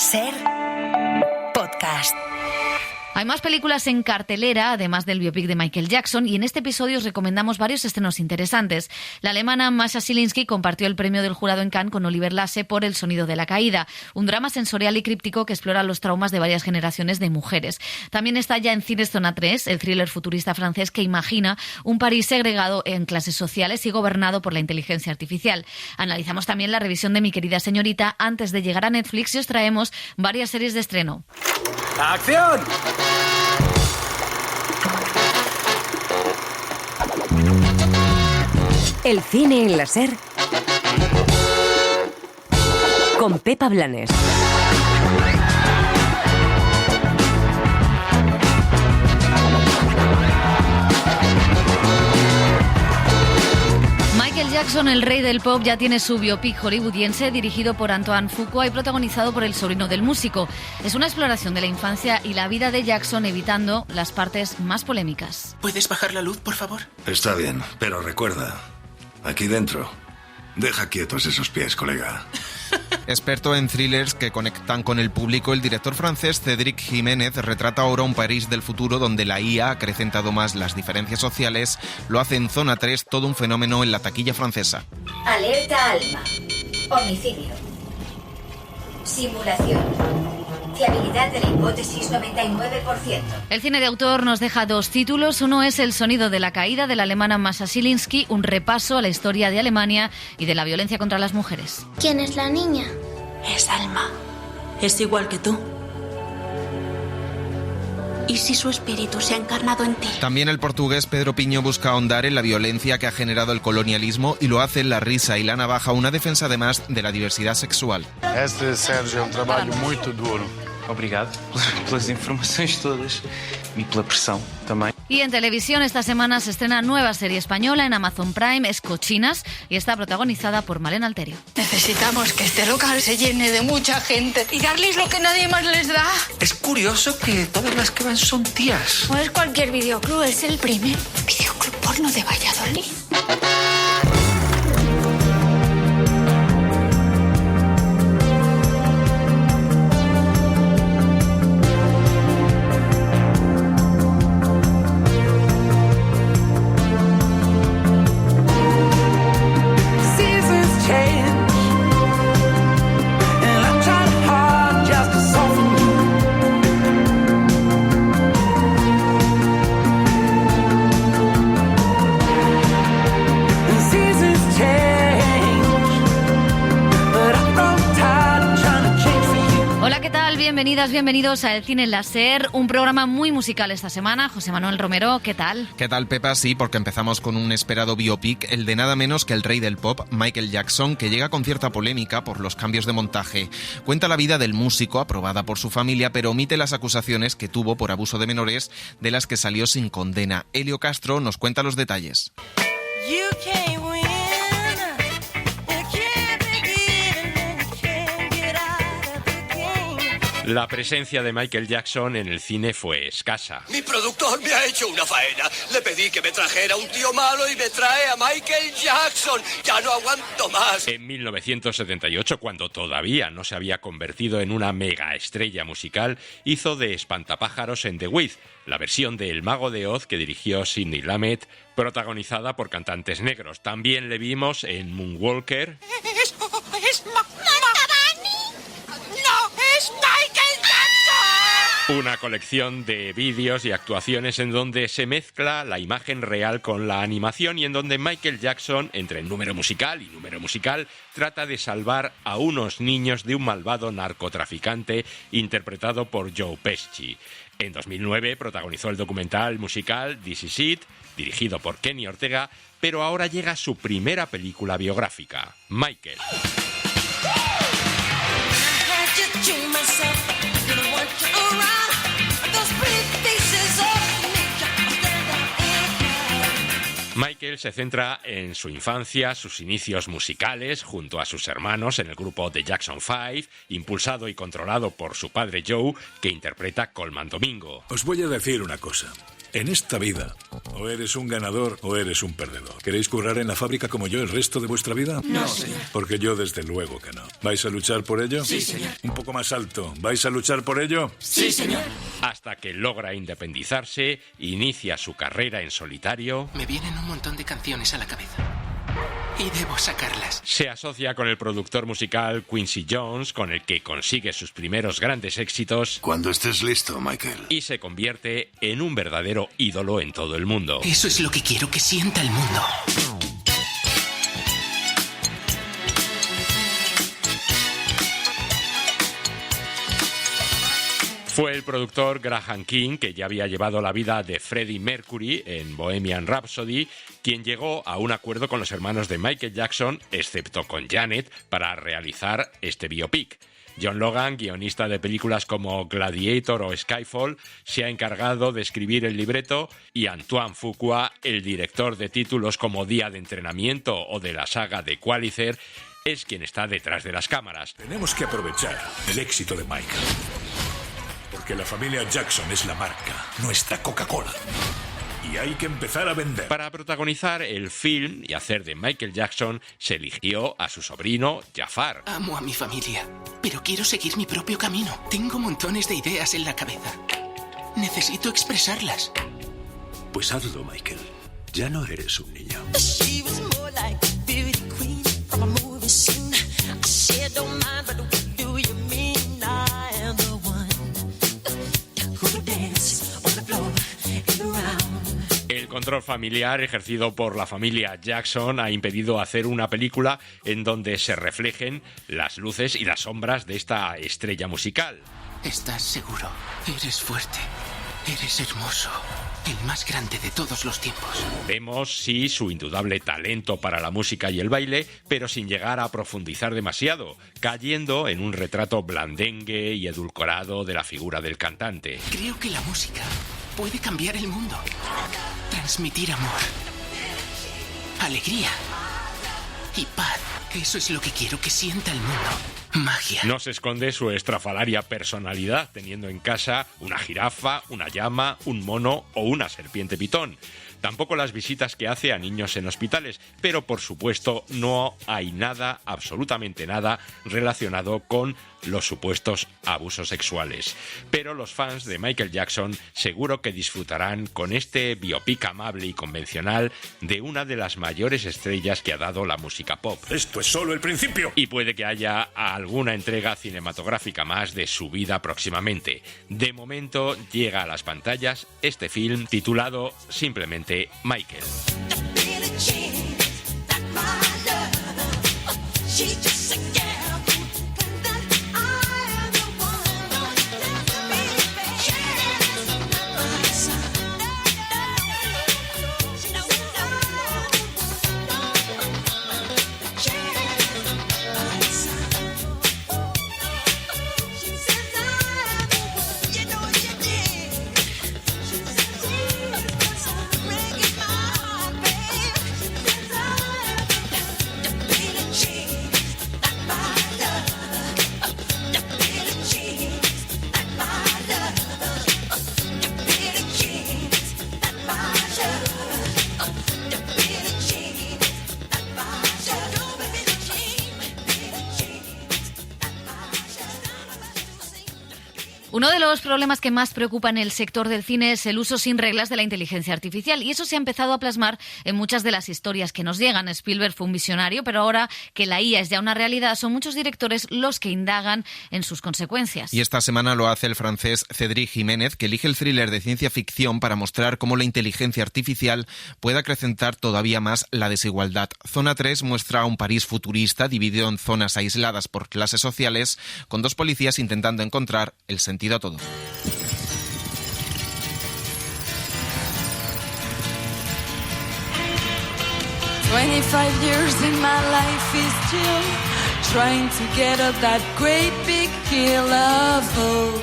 Ser podcast. Hay más películas en cartelera, además del biopic de Michael Jackson, y en este episodio os recomendamos varios estrenos interesantes. La alemana Mascha Zielinski compartió el premio del jurado en Cannes con Oliver Lasse por El sonido de la caída, un drama sensorial y críptico que explora los traumas de varias generaciones de mujeres. También está ya en cines Zona 3, el thriller futurista francés que imagina un París segregado en clases sociales y gobernado por la inteligencia artificial. Analizamos también la revisión de Mi querida señorita antes de llegar a Netflix y os traemos varias series de estreno. ¡Acción! El cine en la Ser con Pepa Blanes. Michael Jackson, el rey del pop, ya tiene su biopic hollywoodiense dirigido por Antoine Fuqua y protagonizado por el sobrino del músico. Es una exploración de la infancia y la vida de Jackson, evitando las partes más polémicas. ¿Puedes bajar la luz, por favor? Está bien, pero recuerda, aquí dentro, deja quietos esos pies, colega. Experto en thrillers que conectan con el público, el director francés Cédric Jiménez retrata ahora un París del futuro donde la IA ha acrecentado más las diferencias sociales. Lo hace en Zona 3, todo un fenómeno en la taquilla francesa. Alerta Alma. Homicidio. Simulación. Fiabilidad de la hipótesis 99%. El cine de autor nos deja dos títulos. Uno es El sonido de la caída, de la alemana Mascha Zielinski, un repaso a la historia de Alemania y de la violencia contra las mujeres. ¿Quién es la niña? Es Alma. Es igual que tú. ¿Y si su espíritu se ha encarnado en ti? También el portugués Pedro Piño busca ahondar en la violencia que ha generado el colonialismo y lo hace en La risa y la navaja, una defensa además de la diversidad sexual. Este, Sérgio, é trabalho muito duro. Obrigado pelas informações todas y pela presión también. Y en televisión esta semana se estrena nueva serie española en Amazon Prime, es Cochinas, y está protagonizada por Malena Alterio. Necesitamos que este local se llene de mucha gente y darles lo que nadie más les da. Es curioso que todas las que van son tías. No es cualquier videoclub, es el primer videoclub porno de Valladolid. Bienvenidos a El Cine en la Ser, un programa muy musical esta semana. José Manuel Romero, ¿qué tal? ¿Qué tal, Pepa? Sí, porque empezamos con un esperado biopic, el de nada menos que el rey del pop, Michael Jackson, que llega con cierta polémica por los cambios de montaje. Cuenta la vida del músico, aprobada por su familia, pero omite las acusaciones que tuvo por abuso de menores, de las que salió sin condena. Helio Castro nos cuenta los detalles. La presencia de Michael Jackson en el cine fue escasa. Mi productor me ha hecho una faena. Le pedí que me trajera un tío malo y me trae a Michael Jackson. Ya no aguanto más. En 1978, cuando todavía no se había convertido en una mega estrella musical, hizo de espantapájaros en The Wiz, la versión de El Mago de Oz que dirigió Sidney Lumet, protagonizada por cantantes negros. También le vimos en Moonwalker. Una colección de vídeos y actuaciones en donde se mezcla la imagen real con la animación y en donde Michael Jackson, entre número musical y número musical, trata de salvar a unos niños de un malvado narcotraficante interpretado por Joe Pesci. En 2009 protagonizó el documental musical This Is It, dirigido por Kenny Ortega, pero ahora llega su primera película biográfica, Michael. Michael se centra en su infancia, sus inicios musicales, junto a sus hermanos en el grupo The Jackson 5, impulsado y controlado por su padre Joe, que interpreta Colman Domingo. Os voy a decir una cosa. En esta vida, o eres un ganador o eres un perdedor. ¿Queréis currar en la fábrica como yo el resto de vuestra vida? No, señor. Porque yo desde luego que no. ¿Vais a luchar por ello? Sí, señor. Un poco más alto. ¿Vais a luchar por ello? Sí, señor. Hasta que logra independizarse, inicia su carrera en solitario. Me vienen un montón de canciones a la cabeza. Y debo sacarlas. Se asocia con el productor musical Quincy Jones, con el que consigue sus primeros grandes éxitos. Cuando estés listo, Michael. Y se convierte en un verdadero ídolo en todo el mundo. Eso es lo que quiero que sienta el mundo. Fue el productor Graham King, que ya había llevado la vida de Freddie Mercury en Bohemian Rhapsody, quien llegó a un acuerdo con los hermanos de Michael Jackson, excepto con Janet, para realizar este biopic. John Logan, guionista de películas como Gladiator o Skyfall, se ha encargado de escribir el libreto, y Antoine Fuqua, el director de títulos como Día de Entrenamiento o de la saga de Equalizer, es quien está detrás de las cámaras. Tenemos que aprovechar el éxito de Michael. Porque la familia Jackson es la marca, nuestra Coca-Cola. Y hay que empezar a vender. Para protagonizar el film y hacer de Michael Jackson, se eligió a su sobrino Jafar. Amo a mi familia, pero quiero seguir mi propio camino. Tengo montones de ideas en la cabeza. Necesito expresarlas. Pues hazlo, Michael. Ya no eres un niño. El control familiar ejercido por la familia Jackson ha impedido hacer una película en donde se reflejen las luces y las sombras de esta estrella musical. ¿Estás seguro? Eres fuerte. Eres hermoso. El más grande de todos los tiempos. Vemos, sí, su indudable talento para la música y el baile, pero sin llegar a profundizar demasiado, cayendo en un retrato blandengue y edulcorado de la figura del cantante. Creo que la música puede cambiar el mundo. Transmitir amor, alegría y paz. Eso es lo que quiero que sienta el mundo. Magia. No se esconde su estrafalaria personalidad, teniendo en casa una jirafa, una llama, un mono o una serpiente pitón. Tampoco las visitas que hace a niños en hospitales, pero por supuesto no hay nada, absolutamente nada, relacionado con los supuestos abusos sexuales. Pero los fans de Michael Jackson seguro que disfrutarán con este biopic amable y convencional de una de las mayores estrellas que ha dado la música pop. Esto es solo el principio. Y puede que haya alguna entrega cinematográfica más de su vida próximamente. De momento llega a las pantallas este film titulado simplemente Michael. Uno de los problemas que más preocupan el sector del cine es el uso sin reglas de la inteligencia artificial, y eso se ha empezado a plasmar en muchas de las historias que nos llegan. Spielberg fue un visionario, pero ahora que la IA es ya una realidad, son muchos directores los que indagan en sus consecuencias. Y esta semana lo hace el francés Cédric Jiménez, que elige el thriller de ciencia ficción para mostrar cómo la inteligencia artificial puede acrecentar todavía más la desigualdad. Zona 3 muestra a un París futurista dividido en zonas aisladas por clases sociales, con dos policías intentando encontrar el sentido a todo. "25 years in my life is still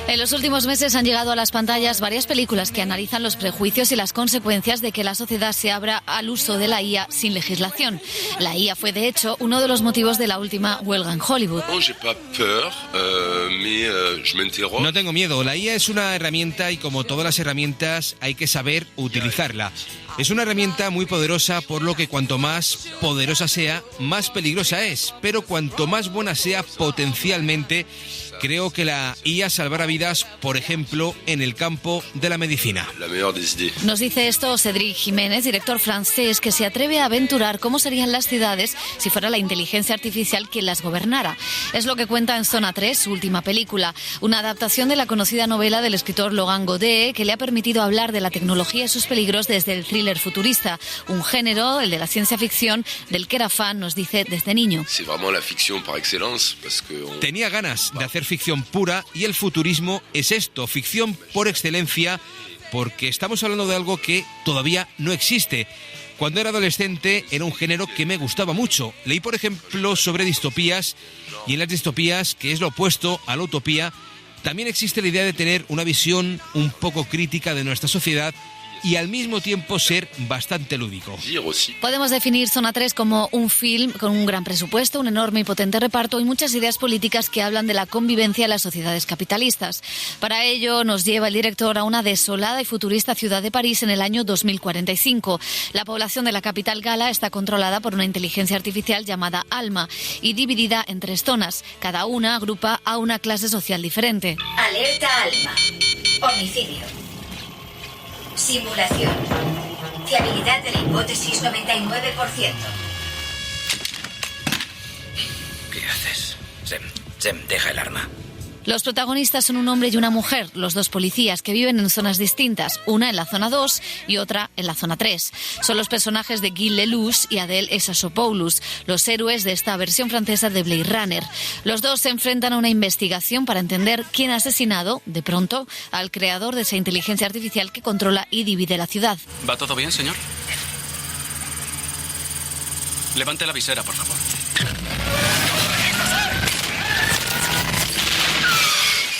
En los últimos meses han llegado a las pantallas varias películas que analizan los prejuicios y las consecuencias de que la sociedad se abra al uso de la IA sin legislación. La IA fue, de hecho, uno de los motivos de la última huelga en Hollywood. No tengo miedo. La IA es una herramienta y, como todas las herramientas, hay que saber utilizarla. Es una herramienta muy poderosa, por lo que cuanto más poderosa sea, más peligrosa es. Pero cuanto más buena sea potencialmente, creo que la IA salvará vidas, por ejemplo, en el campo de la medicina. Nos dice esto Cédric Jiménez, director francés, que se atreve a aventurar cómo serían las ciudades si fuera la inteligencia artificial quien las gobernara. Es lo que cuenta en Zona 3, su última película, una adaptación de la conocida novela del escritor Logan Godet, que le ha permitido hablar de la tecnología y sus peligros desde el thriller futurista, un género, el de la ciencia ficción, del que era fan, nos dice, desde niño. Tenía ganas de hacer ficción pura y el futurismo es esto, ficción por excelencia, porque estamos hablando de algo que todavía no existe. Cuando era adolescente era un género que me gustaba mucho. Leí, por ejemplo, sobre distopías, y en las distopías, que es lo opuesto a la utopía, también existe la idea de tener una visión un poco crítica de nuestra sociedad y al mismo tiempo ser bastante lúdico. Podemos definir Zona 3 como un film con un gran presupuesto, un enorme y potente reparto y muchas ideas políticas que hablan de la convivencia en las sociedades capitalistas. Para ello nos lleva el director a una desolada y futurista ciudad de París en el año 2045. La población de la capital gala está controlada por una inteligencia artificial llamada Alma y dividida en 3 zonas. Cada una agrupa a una clase social diferente. Alerta Alma. Homicidio. Simulación. Fiabilidad de la hipótesis 99%. ¿Qué haces? Sem, deja el arma. Los protagonistas son un hombre y una mujer, los 2 policías que viven en zonas distintas, una en la zona 2 y otra en la zona 3. Son los personajes de Guy Lelouch y Adèle Exarchopoulos, los héroes de esta versión francesa de Blade Runner. Los 2 se enfrentan a una investigación para entender quién ha asesinado, de pronto, al creador de esa inteligencia artificial que controla y divide la ciudad. ¿Va todo bien, señor? Levante la visera, por favor.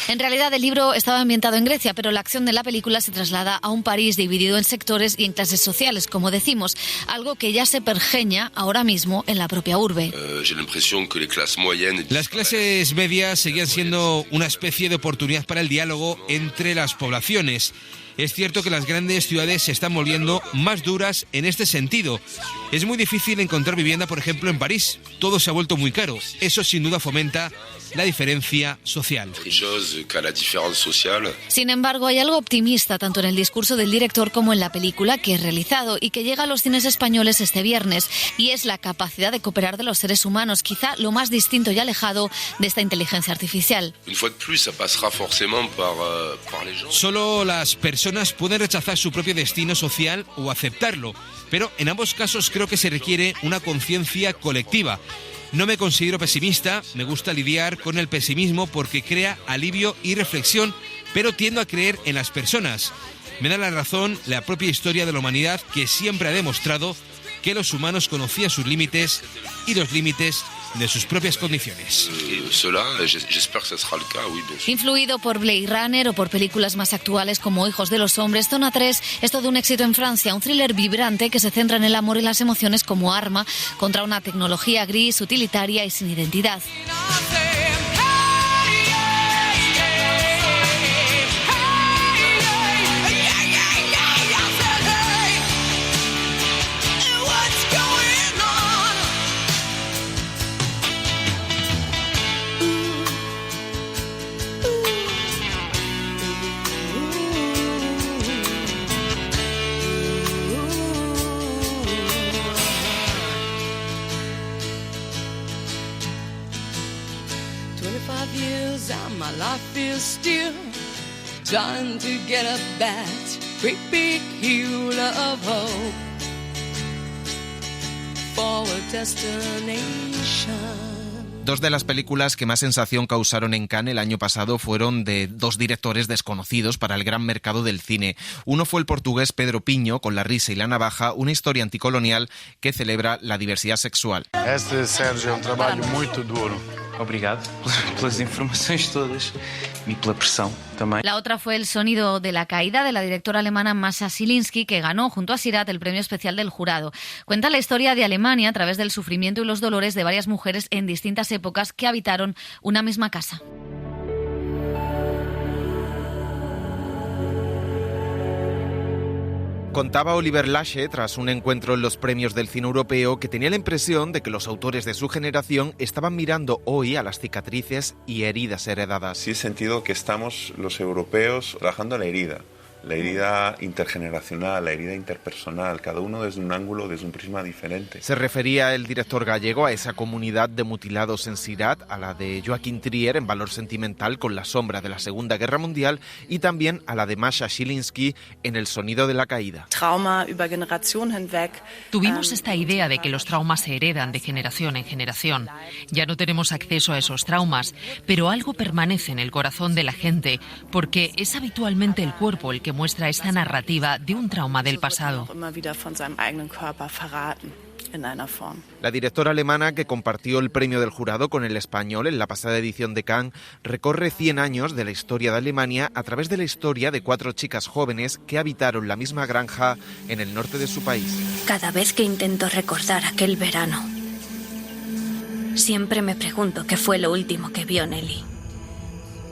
En realidad el libro estaba ambientado en Grecia, pero la acción de la película se traslada a un París dividido en sectores y en clases sociales, como decimos, algo que ya se pergeña ahora mismo en la propia urbe. Las clases medias seguían siendo una especie de oportunidad para el diálogo entre las poblaciones. Es cierto que las grandes ciudades se están volviendo más duras en este sentido. Es muy difícil encontrar vivienda, por ejemplo, en París. Todo se ha vuelto muy caro. Eso sin duda fomenta la diferencia social. Sin embargo, hay algo optimista tanto en el discurso del director como en la película que he realizado y que llega a los cines españoles este viernes, y es la capacidad de cooperar de los seres humanos, quizá lo más distinto y alejado de esta inteligencia artificial. Solo las personas pueden rechazar su propio destino social o aceptarlo, pero en ambos casos creo que se requiere una conciencia colectiva. No me considero pesimista, me gusta lidiar con el pesimismo porque crea alivio y reflexión, pero tiendo a creer en las personas. Me da la razón la propia historia de la humanidad, que siempre ha demostrado que los humanos conocían sus límites y los límites de sus propias condiciones. Influido por Blade Runner o por películas más actuales como Hijos de los Hombres, Zona 3 es todo un éxito en Francia, un thriller vibrante que se centra en el amor y las emociones como arma contra una tecnología gris, utilitaria y sin identidad. My life is still trying to get up that great big hill of hope for a destination. Dos de las películas que más sensación causaron en Cannes el año pasado fueron de dos directores desconocidos para el gran mercado del cine. Uno fue el portugués Pedro Pinho, con La risa y la navaja, una historia anticolonial que celebra la diversidad sexual. Este, Sérgio, é um trabalho muito duro. Obrigado pelas informações todas e pela pressão também. La otra fue El sonido de la caída, de la directora alemana Mascha Szilinski, que ganó junto a Sirat el premio especial del jurado. Cuenta la historia de Alemania a través del sufrimiento y los dolores de varias mujeres en distintas épocas que habitaron una misma casa. Contaba Oliver Lasche, tras un encuentro en los premios del cine europeo, que tenía la impresión de que los autores de su generación estaban mirando hoy a las cicatrices y heridas heredadas. Sí he sentido que estamos los europeos trabajando la herida intergeneracional, la herida interpersonal, cada uno desde un ángulo, desde un prisma diferente. Se refería el director gallego a esa comunidad de mutilados en Sirat, a la de Joaquín Trier en Valor sentimental con La sombra de la Segunda Guerra Mundial, y también a la de Mascha Szilinski en El sonido de la caída. Tuvimos esta idea de que los traumas se heredan de generación en generación. Ya no tenemos acceso a esos traumas, pero algo permanece en el corazón de la gente, porque es habitualmente el cuerpo el que muestra esta narrativa de un trauma del pasado. La directora alemana, que compartió el premio del jurado con el español en la pasada edición de Cannes, recorre 100 años de la historia de Alemania a través de la historia de 4 chicas jóvenes que habitaron la misma granja en el norte de su país. Cada vez que intento recordar aquel verano, siempre me pregunto qué fue lo último que vio Nelly.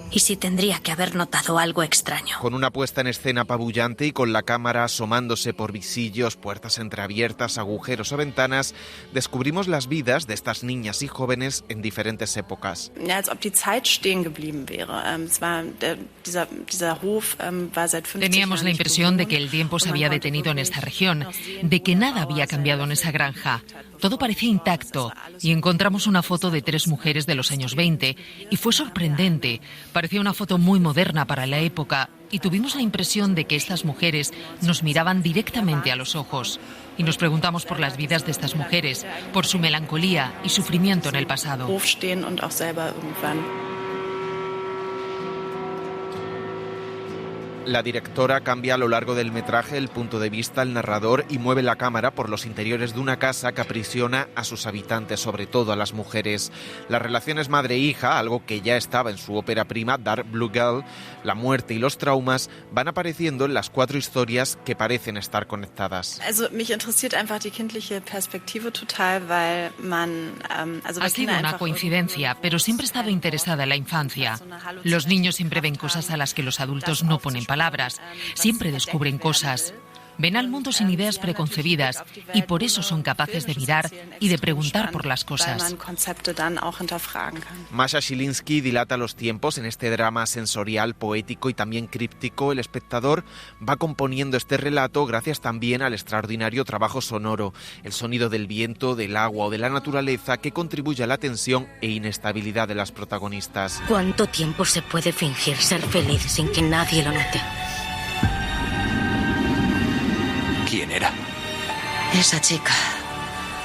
Y si tendría que haber notado algo extraño. Con una puesta en escena apabullante y con la cámara asomándose por visillos, puertas entreabiertas, agujeros o ventanas, descubrimos las vidas de estas niñas y jóvenes en diferentes épocas. Teníamos la impresión de que el tiempo se había detenido en esta región, de que nada había cambiado en esa granja. Todo parecía intacto y encontramos una foto de 3 mujeres de los años 20 y fue sorprendente. Parecía una foto muy moderna para la época y tuvimos la impresión de que estas mujeres nos miraban directamente a los ojos. Y nos preguntamos por las vidas de estas mujeres, por su melancolía y sufrimiento en el pasado. La directora cambia a lo largo del metraje el punto de vista al narrador y mueve la cámara por los interiores de una casa que aprisiona a sus habitantes, sobre todo a las mujeres. Las relaciones madre-hija, algo que ya estaba en su ópera prima Dark Blue Girl, la muerte y los traumas van apareciendo en las 4 historias que parecen estar conectadas. Ha sido una coincidencia, pero siempre he estado interesada en la infancia. Los niños siempre ven cosas a las que los adultos no ponen palabras. Siempre descubren cosas. Ven al mundo sin ideas preconcebidas y por eso son capaces de mirar y de preguntar por las cosas. Mascha Szilinski dilata los tiempos en este drama sensorial, poético y también críptico. El espectador va componiendo este relato gracias también al extraordinario trabajo sonoro, el sonido del viento, del agua o de la naturaleza que contribuye a la tensión e inestabilidad de las protagonistas. ¿Cuánto tiempo se puede fingir ser feliz sin que nadie lo note? ¿Quién era? Esa chica,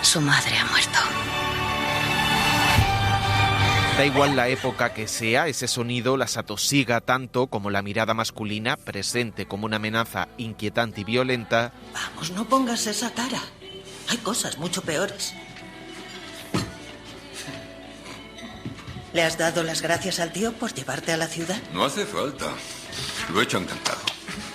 su madre ha muerto. Da igual la época que sea, ese sonido las atosiga tanto como la mirada masculina, presente como una amenaza inquietante y violenta. Vamos, no pongas esa cara. Hay cosas mucho peores. ¿Le has dado las gracias al tío por llevarte a la ciudad? No hace falta. Lo he hecho encantado.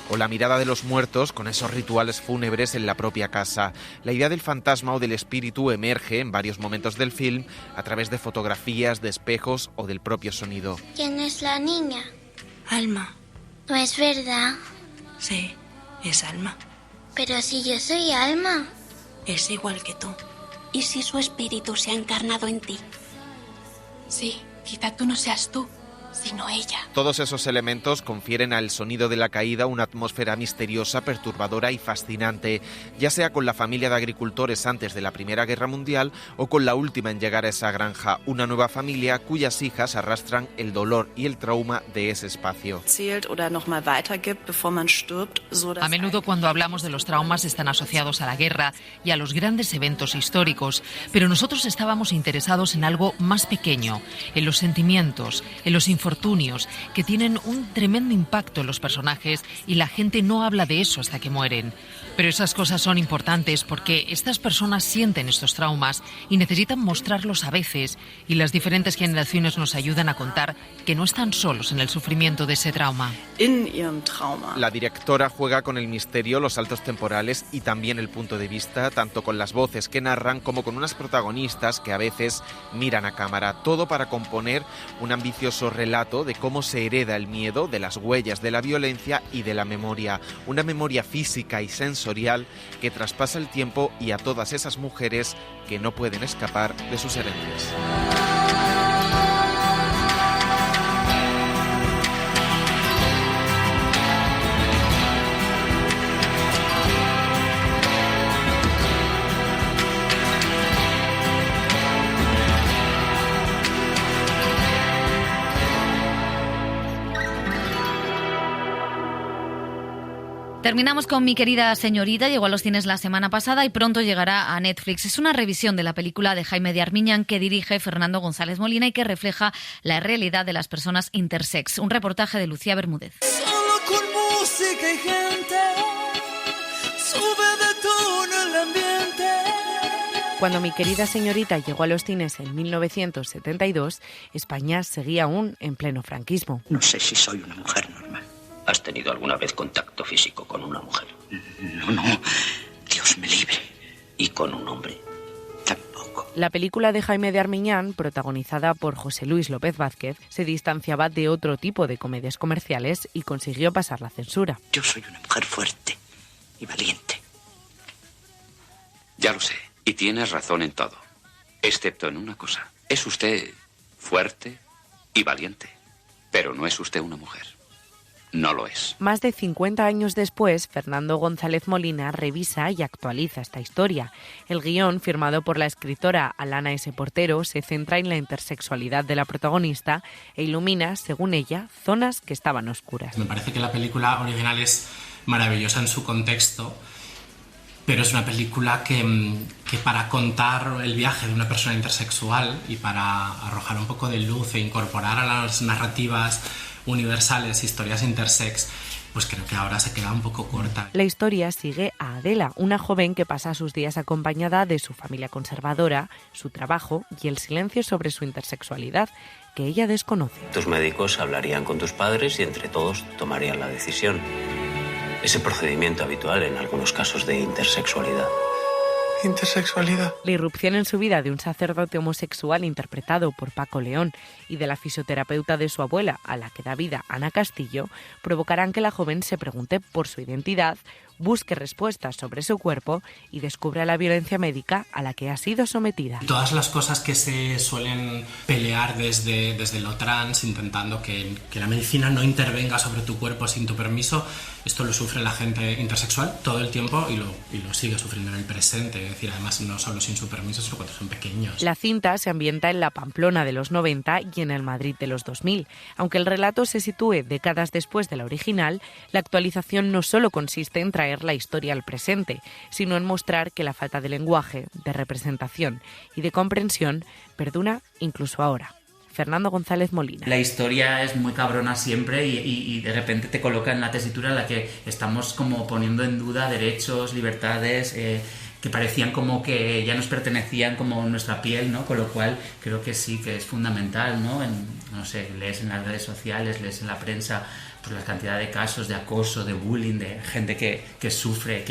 O la mirada de los muertos con esos rituales fúnebres en la propia casa. La idea del fantasma o del espíritu emerge en varios momentos del film a través de fotografías, de espejos o del propio sonido. ¿Quién es la niña? Alma. No es verdad. Sí, es Alma. Pero si yo soy Alma. Es igual que tú. ¿Y si su espíritu se ha encarnado en ti? Sí, quizá tú no seas tú, sino ella. Todos esos elementos confieren al sonido de la caída una atmósfera misteriosa, perturbadora y fascinante, ya sea con la familia de agricultores antes de la Primera Guerra Mundial o con la última en llegar a esa granja, una nueva familia cuyas hijas arrastran el dolor y el trauma de ese espacio. A menudo cuando hablamos de los traumas están asociados a la guerra y a los grandes eventos históricos, pero nosotros estábamos interesados en algo más pequeño, en los sentimientos, en los infortunios, que tienen un tremendo impacto en los personajes y la gente no habla de eso hasta que mueren. Pero esas cosas son importantes porque estas personas sienten estos traumas y necesitan mostrarlos a veces, y las diferentes generaciones nos ayudan a contar que no están solos en el sufrimiento de ese trauma. La directora juega con el misterio, los saltos temporales y también el punto de vista, tanto con las voces que narran como con unas protagonistas que a veces miran a cámara, todo para componer un ambicioso relato de cómo se hereda el miedo, de las huellas de la violencia y de la memoria, una memoria física y sensorial que traspasa el tiempo y a todas esas mujeres que no pueden escapar de sus herencias. Terminamos con Mi querida señorita, llegó a los cines la semana pasada y pronto llegará a Netflix. Es una revisión de la película de Jaime de Armiñán que dirige Fernando González Molina y que refleja la realidad de las personas intersex. Un reportaje de Lucía Bermúdez. Solo con música y gente, sube de tono el ambiente. Cuando Mi querida señorita llegó a los cines en 1972, España seguía aún en pleno franquismo. No sé si soy una mujer normal. ¿Has tenido alguna vez contacto físico con una mujer? No. Dios me libre. ¿Y con un hombre? Tampoco. La película de Jaime de Armiñán, protagonizada por José Luis López Vázquez, se distanciaba de otro tipo de comedias comerciales y consiguió pasar la censura. Yo soy una mujer fuerte y valiente. Ya lo sé, y tienes razón en todo. Excepto en una cosa. Es usted fuerte y valiente, pero no es usted una mujer. No lo es. Más de 50 años después, Fernando González Molina revisa y actualiza esta historia. El guión, firmado por la escritora Alana S. Portero, se centra en la intersexualidad de la protagonista e ilumina, según ella, zonas que estaban oscuras. Me parece que la película original es maravillosa en su contexto, pero es una película que para contar el viaje de una persona intersexual y para arrojar un poco de luz e incorporar a las narrativas universales, historias intersex, pues creo que ahora se queda un poco corta. La historia sigue a Adela, una joven que pasa sus días acompañada de su familia conservadora, su trabajo y el silencio sobre su intersexualidad, que ella desconoce. Tus médicos hablarían con tus padres y entre todos tomarían la decisión. Es el procedimiento habitual en algunos casos de intersexualidad. Intersexualidad. La irrupción en su vida de un sacerdote homosexual interpretado por Paco León y de la fisioterapeuta de su abuela, a la que da vida Ana Castillo, provocarán que la joven se pregunte por su identidad, busque respuestas sobre su cuerpo y descubra la violencia médica a la que ha sido sometida. Todas las cosas que se suelen pelear desde lo trans, intentando que la medicina no intervenga sobre tu cuerpo sin tu permiso, esto lo sufre la gente intersexual todo el tiempo y lo sigue sufriendo en el presente. Es decir, además no solo sin su permiso, sino cuando son pequeños. La cinta se ambienta en la Pamplona de los 90 y en el Madrid de los 2000. Aunque el relato se sitúe décadas después de la original, la actualización no solo consiste en traer la historia al presente, sino en mostrar que la falta de lenguaje, de representación y de comprensión perdura incluso ahora. Fernando González Molina. La historia es muy cabrona siempre y de repente te coloca en la tesitura en la que estamos como poniendo en duda derechos, libertades, que parecían como que ya nos pertenecían como nuestra piel, ¿no? Con lo cual creo que sí, que es fundamental, ¿no? No sé, lees en las redes sociales, lees en la prensa, pues la cantidad de casos de acoso, de bullying, de gente que sufre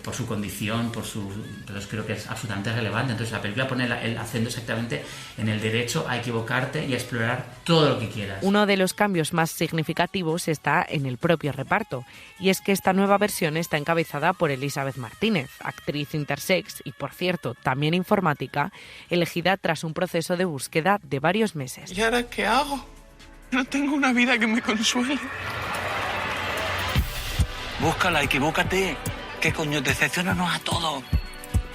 por su condición, entonces creo que es absolutamente relevante. Entonces la película pone el acento exactamente en el derecho a equivocarte y a explorar todo lo que quieras. Uno de los cambios más significativos está en el propio reparto, y es que esta nueva versión está encabezada por Elizabeth Martínez, actriz intersex y, por cierto, también informática, elegida tras un proceso de búsqueda de varios meses. ¿Y ahora qué hago? No tengo una vida que me consuele. Búscala, equivócate. ¿Qué coño? Decepciónanos a todos.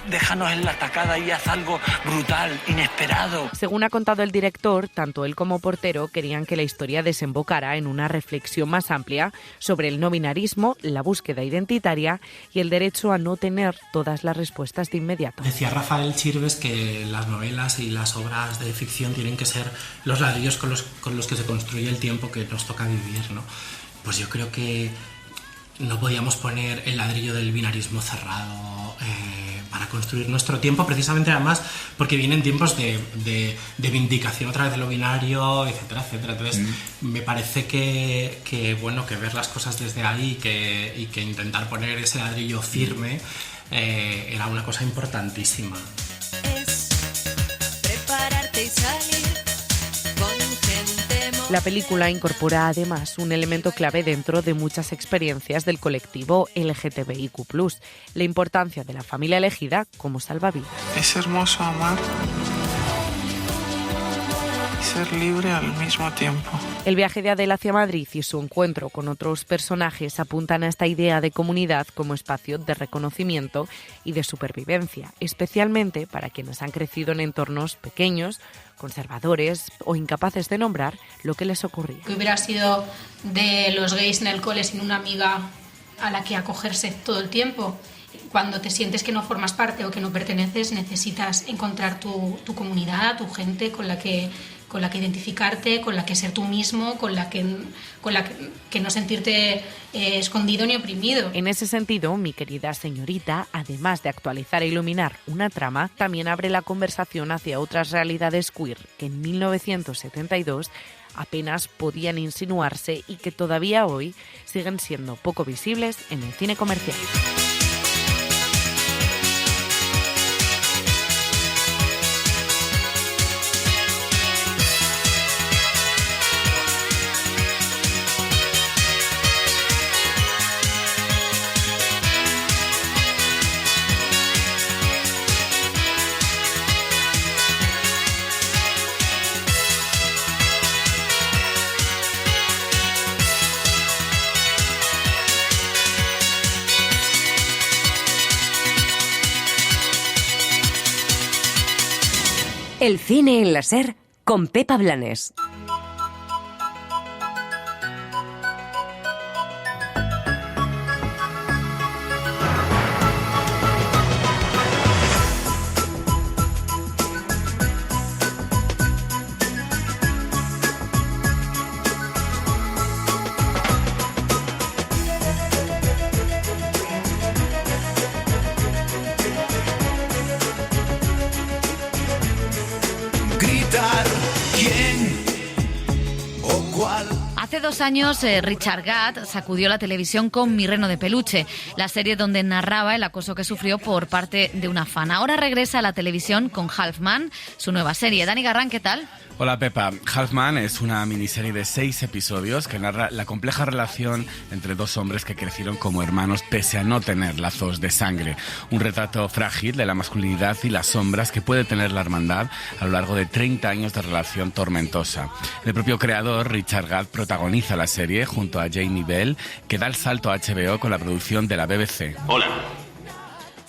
Déjanos en la tacada y haz algo brutal, inesperado. Según ha contado el director, tanto él como Portero querían que la historia desembocara en una reflexión más amplia sobre el no binarismo, la búsqueda identitaria y el derecho a no tener todas las respuestas de inmediato. Decía Rafael Chirves que las novelas y las obras de ficción tienen que ser los ladrillos con los que se construye el tiempo que nos toca vivir, ¿no? Pues yo creo que no podíamos poner el ladrillo del binarismo cerrado para construir nuestro tiempo, precisamente además porque vienen tiempos de vindicación otra vez de lo binario, etcétera, etcétera. Entonces me parece que ver las cosas desde ahí y que intentar poner ese ladrillo firme era una cosa importantísima. Es prepararte y salir con gente. La película incorpora además un elemento clave dentro de muchas experiencias del colectivo LGTBIQ+, la importancia de la familia elegida como salvavidas. Es hermoso amar y ser libre al mismo tiempo. El viaje de Adele hacia Madrid y su encuentro con otros personajes apuntan a esta idea de comunidad como espacio de reconocimiento y de supervivencia, especialmente para quienes han crecido en entornos pequeños, conservadores o incapaces de nombrar lo que les ocurría. Que hubiera sido de los gays en el cole sin una amiga a la que acogerse todo el tiempo. Cuando te sientes que no formas parte o que no perteneces, necesitas encontrar tu comunidad, tu gente con la que identificarte, con la que ser tú mismo, con la que no sentirte escondido ni oprimido. En ese sentido, mi querida señorita, además de actualizar e iluminar una trama, también abre la conversación hacia otras realidades queer que en 1972 apenas podían insinuarse y que todavía hoy siguen siendo poco visibles en el cine comercial. El cine en la SER con Pepa Blanes. Hace 2 años, Richard Gad sacudió la televisión con Mi reno de peluche, la serie donde narraba el acoso que sufrió por parte de una fan. Ahora regresa a la televisión con Half Man, su nueva serie. Dani Garrán, ¿qué tal? Hola Pepa, Half Man es una miniserie de 6 episodios que narra la compleja relación entre 2 hombres que crecieron como hermanos pese a no tener lazos de sangre. Un retrato frágil de la masculinidad y las sombras que puede tener la hermandad a lo largo de 30 años de relación tormentosa. El propio creador, Richard Gad, protagoniza la serie junto a Jamie Bell, que da el salto a HBO con la producción de la BBC. Hola,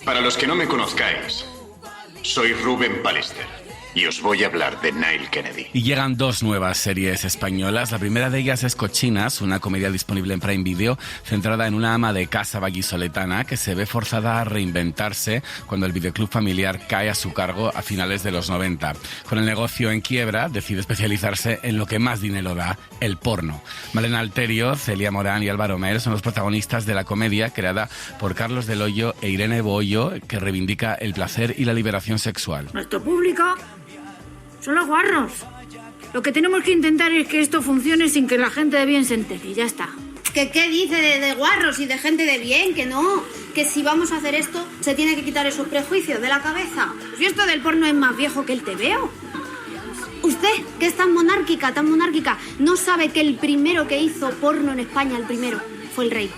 para los que no me conozcáis, soy Rubén Pallister. Y os voy a hablar de Nile Kennedy. Y llegan 2 nuevas series españolas. La primera de ellas es Cochinas, una comedia disponible en Prime Video, centrada en una ama de casa vallisoletana que se ve forzada a reinventarse cuando el videoclub familiar cae a su cargo a finales de los 90. Con el negocio en quiebra, decide especializarse en lo que más dinero da, el porno. Malena Alterio, Celia Morán y Álvaro Mer son los protagonistas de la comedia creada por Carlos Del Hoyo e Irene Boyo, que reivindica el placer y la liberación sexual. Nuestro público son los guarros. Lo que tenemos que intentar es que esto funcione sin que la gente de bien se entere y ya está. ¿Qué dice de guarros y de gente de bien? Que no, que si vamos a hacer esto se tiene que quitar esos prejuicios de la cabeza. Si esto del porno es más viejo que el tebeo. Usted, que es tan monárquica, no sabe que el primero que hizo porno en España, el primero, fue el rey.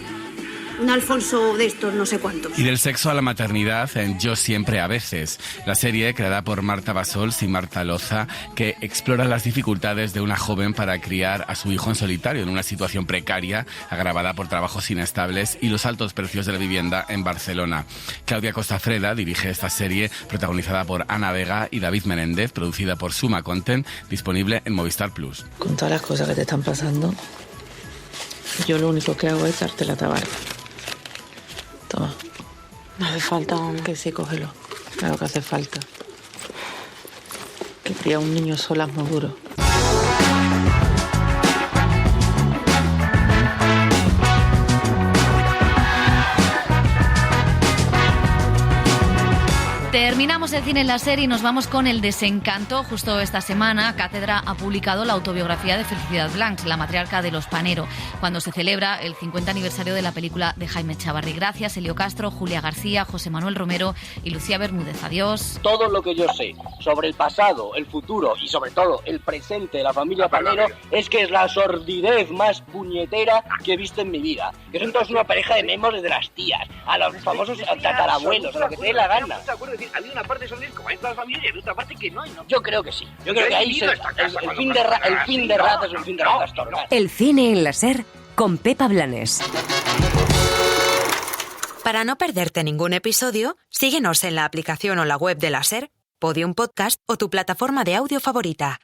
un Alfonso de estos no sé cuántos. Y del sexo a la maternidad en Yo siempre a veces, la serie creada por Marta Bassols y Marta Loza, que explora las dificultades de una joven para criar a su hijo en solitario en una situación precaria, agravada por trabajos inestables y los altos precios de la vivienda en Barcelona. Claudia Costafreda dirige esta serie, protagonizada por Ana Vega y David Menéndez, producida por Suma Content, disponible en Movistar Plus. Con todas las cosas que te están pasando, yo lo único que hago es darte la tabarda. Toma. No hace falta que sí, cógelo. Claro que hace falta. Que criar un niño sola es muy duro. Terminamos el cine en la serie y nos vamos con El desencanto. Justo esta semana, Cátedra ha publicado la autobiografía de Felicidad Blancs, la matriarca de Los Panero, cuando se celebra el 50 aniversario de la película de Jaime Chavarri. Gracias, Elio Castro, Julia García, José Manuel Romero y Lucía Bermúdez. Adiós. Todo lo que yo sé sobre el pasado, el futuro y sobre todo el presente de la familia Panero es que es la sordidez más puñetera que he visto en mi vida. Que son todos una pareja de memos desde las tías, a los famosos tatarabuelos, a lo que te dé la gana. Había una parte sobre como hay toda la familia y había otra parte que no hay, ¿no? Yo creo que sí. Yo creo que ahí el fin de ratas es un fin de ratas tornadas. El cine en la SER con Pepa Blanes. Para no perderte ningún episodio, síguenos en la aplicación o la web de la SER, Podium Podcast o tu plataforma de audio favorita.